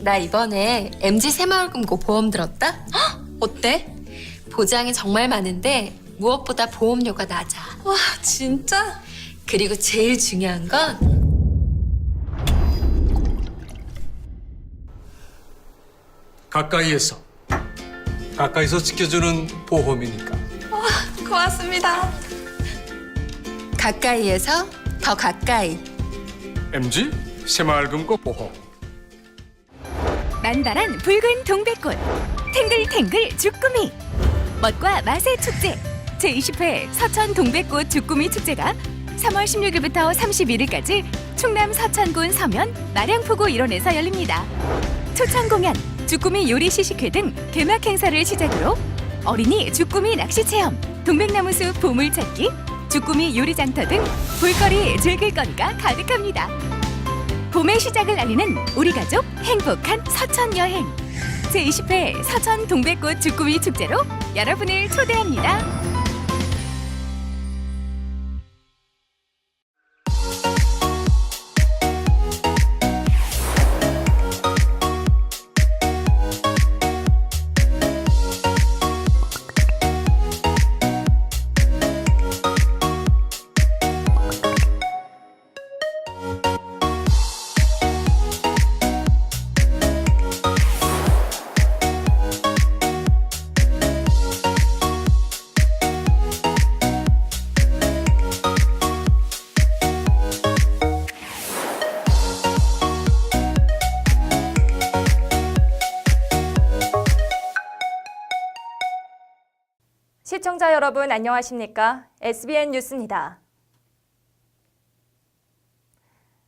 나 이번에 MG 새마을금고 보험 들었다? 헉! 어때? 보장이 정말 많은데 무엇보다 보험료가 낮아. 와, 진짜? 그리고 제일 중요한 건 가까이서 지켜주는 보험이니까. 고맙습니다. 가까이에서 더 가까이. MG 새마을금고 보험. 만발한 붉은 동백꽃, 탱글탱글 주꾸미, 멋과 맛의 축제 제20회 서천 동백꽃 주꾸미 축제가 3월 16일부터 31일까지 충남 서천군 서면 마량포구 일원에서 열립니다. 초청 공연, 주꾸미 요리 시식회 등 개막 행사를 시작으로 어린이 주꾸미 낚시 체험, 동백나무숲 보물찾기, 주꾸미 요리장터 등 볼거리, 즐길거리가 가득합니다. 봄의 시작을 알리는 우리 가족 행복한 서천 여행 제20회 서천 동백꽃 주꾸미 축제로 여러분을 초대합니다. 시청자 여러분 안녕하십니까? SBN 뉴스입니다.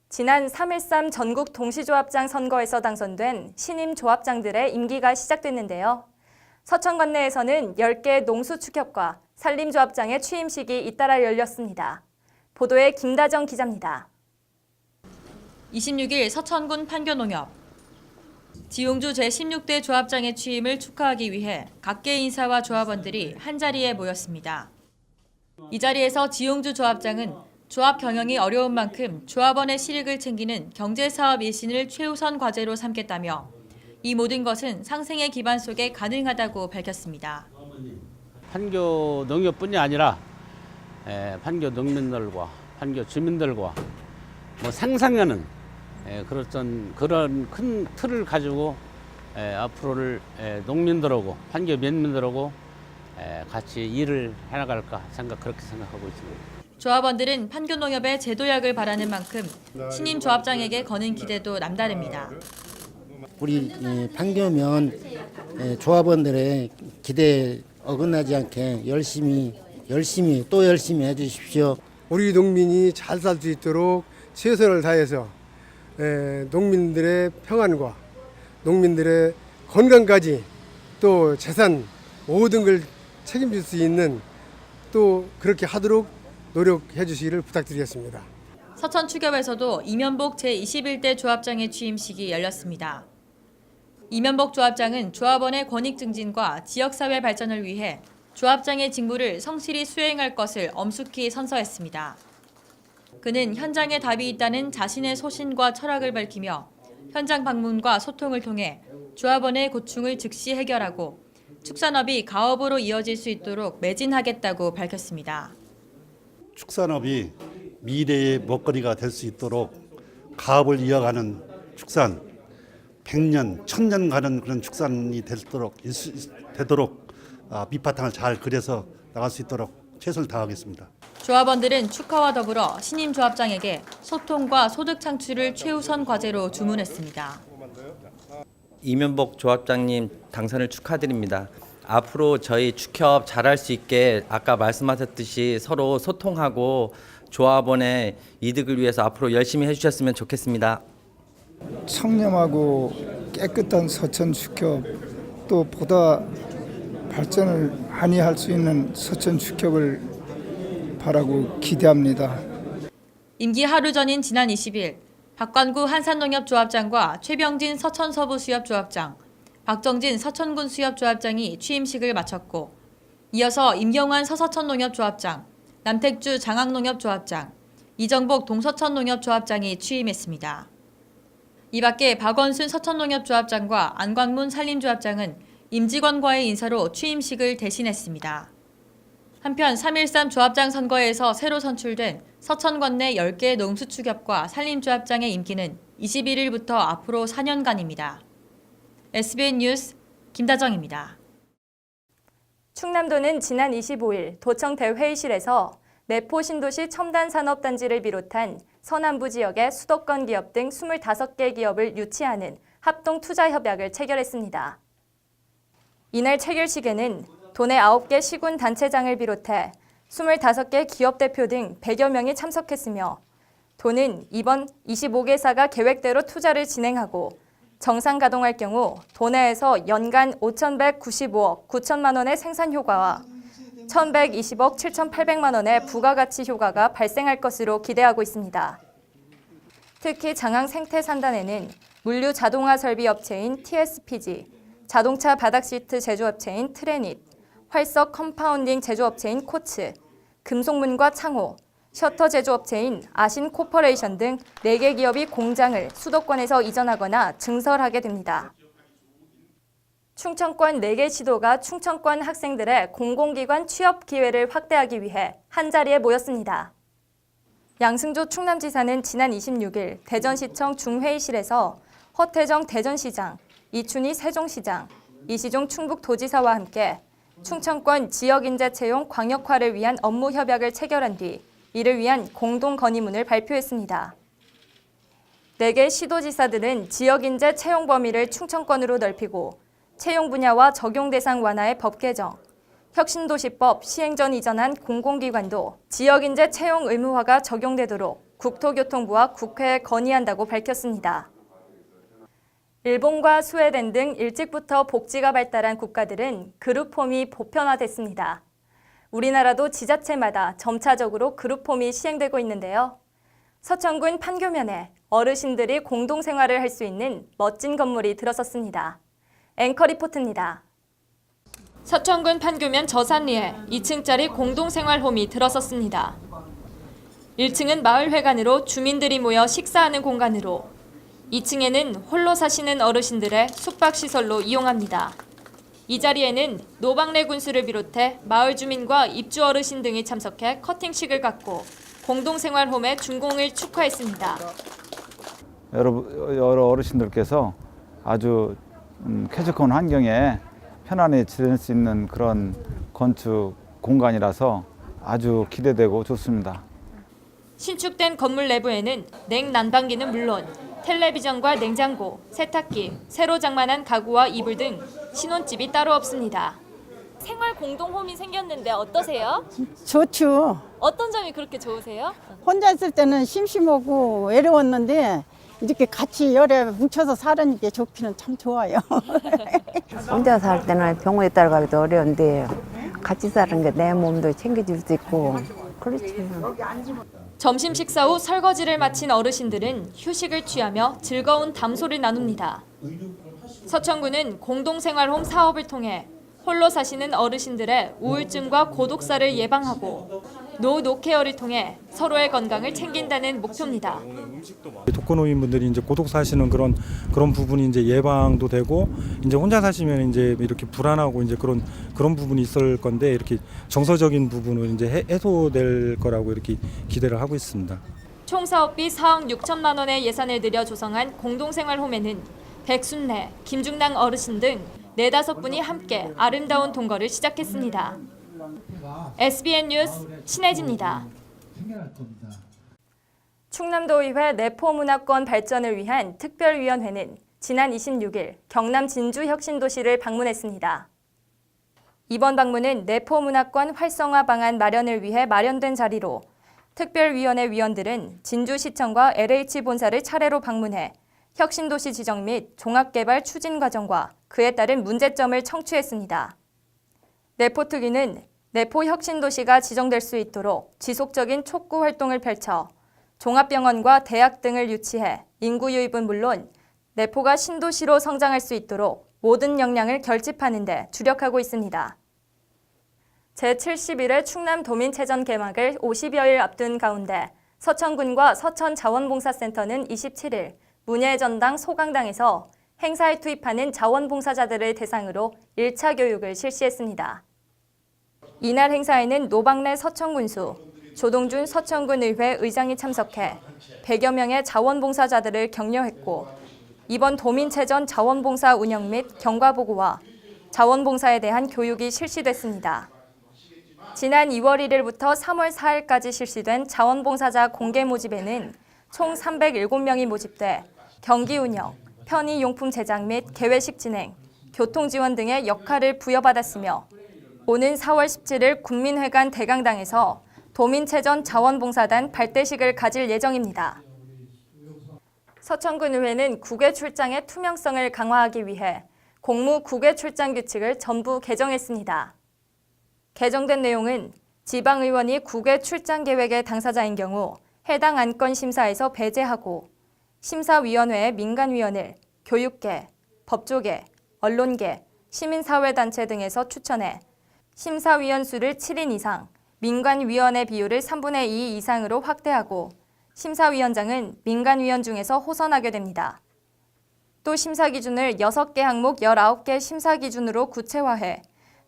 지난 3.13 전국 동시조합장 선거에서 당선된 신임 조합장들의 임기가 시작됐는데요. 서천 관내에서는 10개 농수축협과 산림조합장의 취임식이 잇따라 열렸습니다. 보도에 김다정 기자입니다. 26일 서천군 판교농협 지용주 제16대 조합장의 취임을 축하하기 위해 각계 인사와 조합원들이 한자리에 모였습니다. 이 자리에서 지용주 조합장은 조합 경영이 어려운 만큼 조합원의 실익을 챙기는 경제사업 일신을 최우선 과제로 삼겠다며 이 모든 것은 상생의 기반 속에 가능하다고 밝혔습니다. 판교 농협뿐이 아니라 판교 농민들과 판교 주민들과 상상하는 그런 큰 틀을 가지고 앞으로를 농민들하고 판교 면민들하고 같이 일을 해나갈까 그렇게 생각하고 있습니다. 조합원들은 판교농협의 제도약을 바라는 만큼 신임 조합장에게 거는 기대도 남다릅니다. 우리 판교면 조합원들의 기대에 어긋나지 않게 열심히 해주십시오. 우리 농민이 잘 살 수 있도록 최선을 다해서 농민들의 평안과 농민들의 건강까지 또 재산 모든 걸 책임질 수 있는 또 그렇게 하도록 노력해 주시기를 부탁드리겠습니다. 서천 축협에서도 이면복 제21대 조합장의 취임식이 열렸습니다. 이면복 조합장은 조합원의 권익 증진과 지역사회 발전을 위해 조합장의 직무를 성실히 수행할 것을 엄숙히 선서했습니다. 그는 현장에 답이 있다는 자신의 소신과 철학을 밝히며 현장 방문과 소통을 통해 조합원의 고충을 즉시 해결하고 축산업이 가업으로 이어질 수 있도록 매진하겠다고 밝혔습니다. 축산업이 미래의 먹거리가 될 수 있도록 가업을 이어가는 축산, 100년, 1000년 가는 그런 축산이 되도록 밑바탕을 잘 그려서 나갈 수 있도록 최선을 다하겠습니다. 조합원들은 축하와 더불어 신임 조합장에게 소통과 소득 창출을 최우선 과제로 주문했습니다. 이면복 조합장님 당선을 축하드립니다. 앞으로 저희 축협 잘할 수 있게 아까 말씀하셨듯이 서로 소통하고 조합원의 이득을 위해서 앞으로 열심히 해주셨으면 좋겠습니다. 청렴하고 깨끗한 서천 축협 또 보다 발전을 많이 할 수 있는 서천 축협을 바라고 기대합니다. 임기 하루 전인 지난 20일 박관구 한산농협조합장과 최병진 서천서부수협조합장, 박정진 서천군 수협조합장이 취임식을 마쳤고 이어서 임경환 서서천농협조합장, 남택주 장학농협조합장, 이정복 동서천농협조합장이 취임했습니다. 이 밖에 박원순 서천농협조합장과 안광문 산림조합장은 임직원과의 인사로 취임식을 대신했습니다. 한편 3.13 조합장 선거에서 새로 선출된 서천권 내 10개 농수축협과 산림조합장의 임기는 21일부터 앞으로 4년간입니다. SBN 뉴스 김다정입니다. 충남도는 지난 25일 도청 대회의실에서 내포 신도시 첨단산업단지를 비롯한 서남부 지역의 수도권 기업 등 25개 기업을 유치하는 합동투자협약을 체결했습니다. 이날 체결식에는 도내 9개 시군 단체장을 비롯해 25개 기업 대표 등 100여 명이 참석했으며 도는 이번 25개사가 계획대로 투자를 진행하고 정상 가동할 경우 도내에서 연간 5,195억 9천만 원의 생산 효과와 1,120억 7,800만 원의 부가가치 효과가 발생할 것으로 기대하고 있습니다. 특히 장항 생태산단에는 물류 자동화 설비 업체인 TSPG, 자동차 바닥 시트 제조업체인 트레닛, 활석 컴파운딩 제조업체인 코츠, 금속문과 창호, 셔터 제조업체인 아신 코퍼레이션 등 4개 기업이 공장을 수도권에서 이전하거나 증설하게 됩니다. 충청권 4개 시도가 충청권 학생들의 공공기관 취업 기회를 확대하기 위해 한자리에 모였습니다. 양승조 충남지사는 지난 26일 대전시청 중회의실에서 허태정 대전시장, 이춘희 세종시장, 이시종 충북도지사와 함께 충청권 지역인재 채용 광역화를 위한 업무 협약을 체결한 뒤 이를 위한 공동 건의문을 발표했습니다. 4개 시도지사들은 지역인재 채용 범위를 충청권으로 넓히고 채용 분야와 적용 대상 완화의 법 개정, 혁신도시법 시행 전 이전한 공공기관도 지역인재 채용 의무화가 적용되도록 국토교통부와 국회에 건의한다고 밝혔습니다. 일본과 스웨덴 등 일찍부터 복지가 발달한 국가들은 그룹홈이 보편화됐습니다. 우리나라도 지자체마다 점차적으로 그룹홈이 시행되고 있는데요. 서천군 판교면에 어르신들이 공동생활을 할 수 있는 멋진 건물이 들어섰습니다. 앵커 리포트입니다. 서천군 판교면 저산리에 2층짜리 공동생활홈이 들어섰습니다. 1층은 마을회관으로 주민들이 모여 식사하는 공간으로 2층에는 홀로 사시는 어르신들의 숙박시설로 이용합니다. 이 자리에는 노방래 군수를 비롯해 마을 주민과 입주 어르신 등이 참석해 커팅식을 갖고 공동생활홈의 준공을 축하했습니다. 여러 어르신들께서 아주 쾌적한 환경에 편안히 지낼 수 있는 그런 건축 공간이라서 아주 기대되고 좋습니다. 신축된 건물 내부에는 냉난방기는 물론 텔레비전과 냉장고, 세탁기, 새로 장만한 가구와 이불 등 신혼집이 따로 없습니다. 생활 공동홈이 생겼는데 어떠세요? 좋죠. 어떤 점이 그렇게 좋으세요? 혼자 있을 때는 심심하고 외로웠는데 이렇게 같이 열에 뭉쳐서 사는 게 좋기는 참 좋아요. 혼자 살 때는 병원에 따라가기도 어려운데 같이 사는 게 내 몸도 챙겨줄 수 있고 그렇지. 점심 식사 후 설거지를 마친 어르신들은 휴식을 취하며 즐거운 담소를 나눕니다. 서천군은 공동생활홈 사업을 통해 홀로 사시는 어르신들의 우울증과 고독사를 예방하고 노케어를 통해 서로의 건강을 챙긴다는 목표입니다. 독거노인분들이 이제 고독 사시는 그런 부분이 이제 예방도 되고 이제 혼자 사시면 이제 이렇게 불안하고 이제 그런 부분이 있을 건데 이렇게 정서적인 부분은 이제 해소될 거라고 이렇게 기대를 하고 있습니다. 총 사업비 4억 6천만 원의 예산을 들여 조성한 공동생활홈에는 백순례, 김중랑 어르신 등 4-5분이 함께 아름다운 동거를 시작했습니다. SBN 뉴스 신혜지입니다. 충남도의회 내포문화권 발전을 위한 특별위원회는 지난 26일 경남 진주 혁신도시를 방문했습니다. 이번 방문은 내포문화권 활성화 방안 마련을 위해 마련된 자리로 특별위원회 위원들은 진주시청과 LH 본사를 차례로 방문해 혁신도시 지정 및 종합개발 추진 과정과 그에 따른 문제점을 청취했습니다. 내포특위는 내포 혁신도시가 지정될 수 있도록 지속적인 촉구 활동을 펼쳐 종합병원과 대학 등을 유치해 인구 유입은 물론 내포가 신도시로 성장할 수 있도록 모든 역량을 결집하는 데 주력하고 있습니다. 제71회 충남도민체전 개막을 50여일 앞둔 가운데 서천군과 서천자원봉사센터는 27일 문예전당 소강당에서 행사에 투입하는 자원봉사자들을 대상으로 1차 교육을 실시했습니다. 이날 행사에는 노박래 서천군수, 조동준 서천군의회 의장이 참석해 100여 명의 자원봉사자들을 격려했고 이번 도민체전 자원봉사 운영 및 경과보고와 자원봉사에 대한 교육이 실시됐습니다. 지난 2월 1일부터 3월 4일까지 실시된 자원봉사자 공개 모집에는 총 307명이 모집돼 경기 운영, 편의용품 제작 및 개회식 진행, 교통지원 등의 역할을 부여받았으며 오는 4월 17일 군민회관 대강당에서 도민체전 자원봉사단 발대식을 가질 예정입니다. 서천군의회는 국외 출장의 투명성을 강화하기 위해 공무 국외 출장 규칙을 전부 개정했습니다. 개정된 내용은 지방의원이 국외 출장 계획의 당사자인 경우 해당 안건 심사에서 배제하고 심사위원회의 민간위원을 교육계, 법조계, 언론계, 시민사회단체 등에서 추천해 심사위원 수를 7인 이상, 민간위원의 비율을 3분의 2 이상으로 확대하고 심사위원장은 민간위원 중에서 호선하게 됩니다. 또 심사 기준을 6개 항목 19개 심사 기준으로 구체화해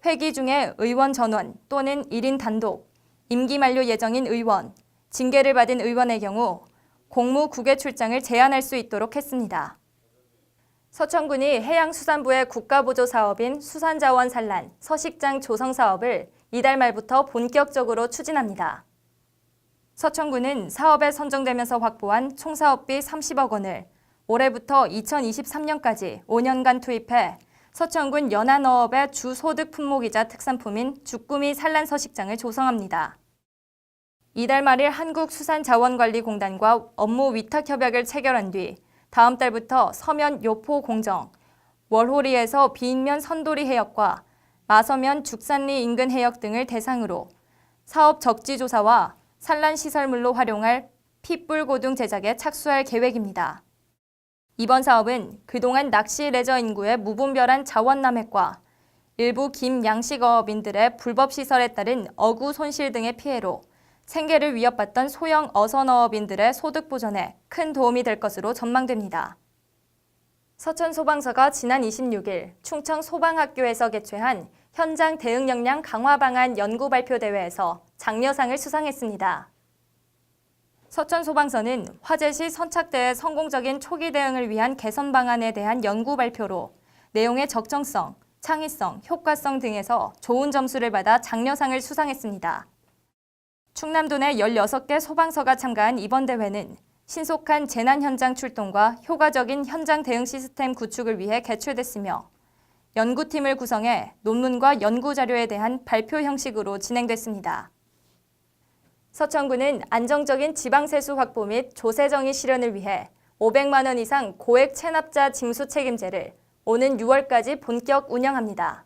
회기 중에 의원 전원 또는 1인 단독, 임기 만료 예정인 의원, 징계를 받은 의원의 경우 공무 국외 출장을 제한할 수 있도록 했습니다. 서천군이 해양수산부의 국가보조 사업인 수산자원 산란, 서식장 조성 사업을 이달 말부터 본격적으로 추진합니다. 서천군은 사업에 선정되면서 확보한 총 사업비 30억 원을 올해부터 2023년까지 5년간 투입해 서천군 연안어업의 주 소득 품목이자 특산품인 주꾸미 산란 서식장을 조성합니다. 이달 말일 한국수산자원관리공단과 업무 위탁 협약을 체결한 뒤 다음 달부터 서면 요포 공정, 월호리에서 비인면 선도리 해역과 마서면 죽산리 인근 해역 등을 대상으로 사업 적지 조사와 산란 시설물로 활용할 핏불 고등 제작에 착수할 계획입니다. 이번 사업은 그동안 낚시 레저 인구의 무분별한 자원 남획과 일부 김 양식어업인들의 불법 시설에 따른 어구 손실 등의 피해로 생계를 위협받던 소형 어선어업인들의 소득 보전에 큰 도움이 될 것으로 전망됩니다. 서천소방서가 지난 26일 충청 소방학교에서 개최한 현장 대응 역량 강화 방안 연구 발표 대회에서 장려상을 수상했습니다. 서천소방서는 화재 시 선착대의 성공적인 초기 대응을 위한 개선 방안에 대한 연구 발표로 내용의 적정성, 창의성, 효과성 등에서 좋은 점수를 받아 장려상을 수상했습니다. 충남도 내 16개 소방서가 참가한 이번 대회는 신속한 재난 현장 출동과 효과적인 현장 대응 시스템 구축을 위해 개최됐으며 연구팀을 구성해 논문과 연구 자료에 대한 발표 형식으로 진행됐습니다. 서천군은 안정적인 지방세수 확보 및 조세정의 실현을 위해 500만 원 이상 고액 체납자 징수 책임제를 오는 6월까지 본격 운영합니다.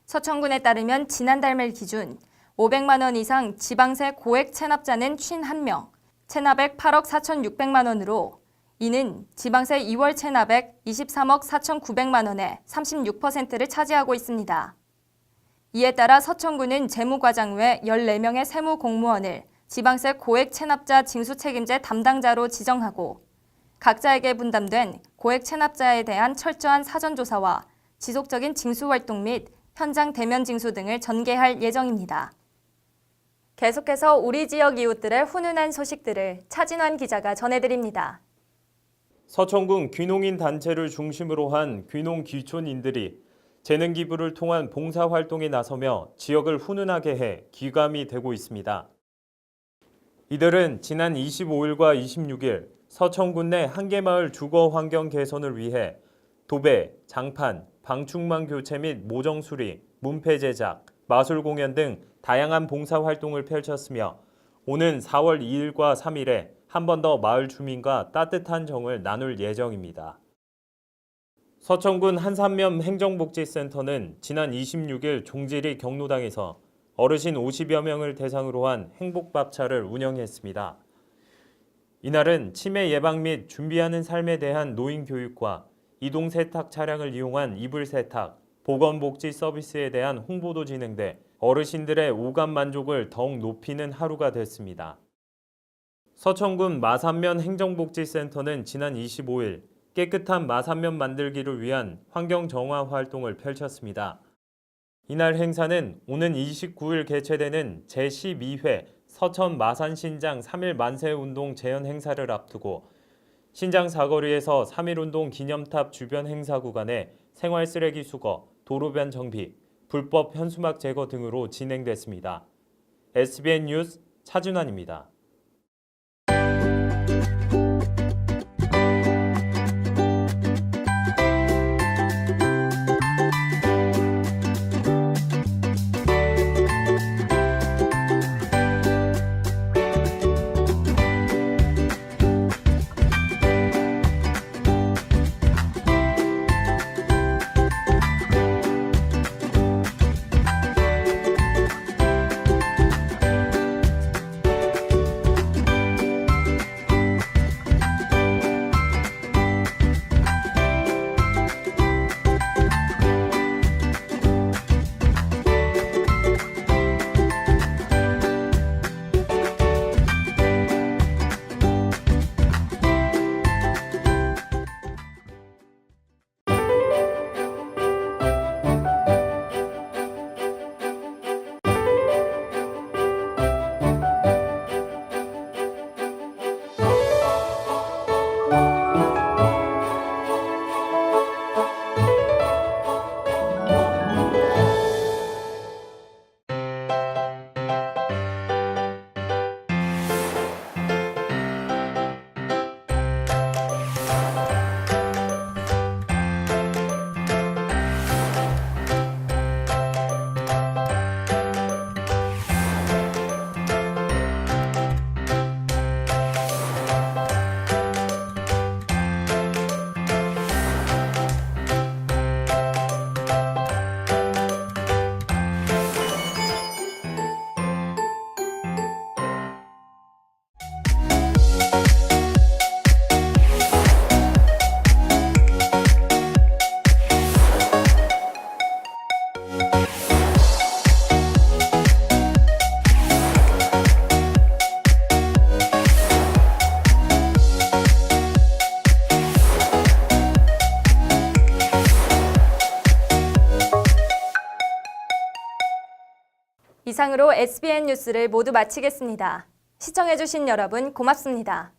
서천군에 따르면 지난달 말 기준 500만 원 이상 지방세 고액 체납자는 51명, 체납액 8억 4,600만 원으로 이는 지방세 2월 체납액 23억 4,900만 원의 36%를 차지하고 있습니다. 이에 따라 서천군은 재무과장 외 14명의 세무공무원을 지방세 고액 체납자 징수 책임제 담당자로 지정하고 각자에게 분담된 고액 체납자에 대한 철저한 사전조사와 지속적인 징수활동 및 현장 대면 징수 등을 전개할 예정입니다. 계속해서 우리 지역 이웃들의 훈훈한 소식들을 차진환 기자가 전해드립니다. 서천군 귀농인 단체를 중심으로 한 귀농 귀촌인들이 재능 기부를 통한 봉사활동에 나서며 지역을 훈훈하게 해 기감이 되고 있습니다. 이들은 지난 25일과 26일 서천군 내 한계마을 주거 환경 개선을 위해 도배, 장판, 방충망 교체 및 모정 수리, 문패 제작, 마술 공연 등 다양한 봉사활동을 펼쳤으며 오는 4월 2일과 3일에 한 번 더 마을 주민과 따뜻한 정을 나눌 예정입니다. 서천군 한산면 행정복지센터는 지난 26일 종지리 경로당에서 어르신 50여 명을 대상으로 한 행복밥차를 운영했습니다. 이날은 치매 예방 및 준비하는 삶에 대한 노인 교육과 이동 세탁 차량을 이용한 이불 세탁, 보건복지 서비스에 대한 홍보도 진행돼 어르신들의 오감 만족을 더욱 높이는 하루가 됐습니다. 서천군 마산면 행정복지센터는 지난 25일 깨끗한 마산면 만들기를 위한 환경 정화 활동을 펼쳤습니다. 이날 행사는 오는 29일 개최되는 제12회 서천 마산신장 3.1 만세운동 재현 행사를 앞두고 신장 사거리에서 3.1운동 기념탑 주변 행사 구간에 생활쓰레기 수거, 도로변 정비, 불법 현수막 제거 등으로 진행됐습니다. SBN 뉴스 차준환입니다. 이상으로 SBN 뉴스를 모두 마치겠습니다. 시청해주신 여러분 고맙습니다.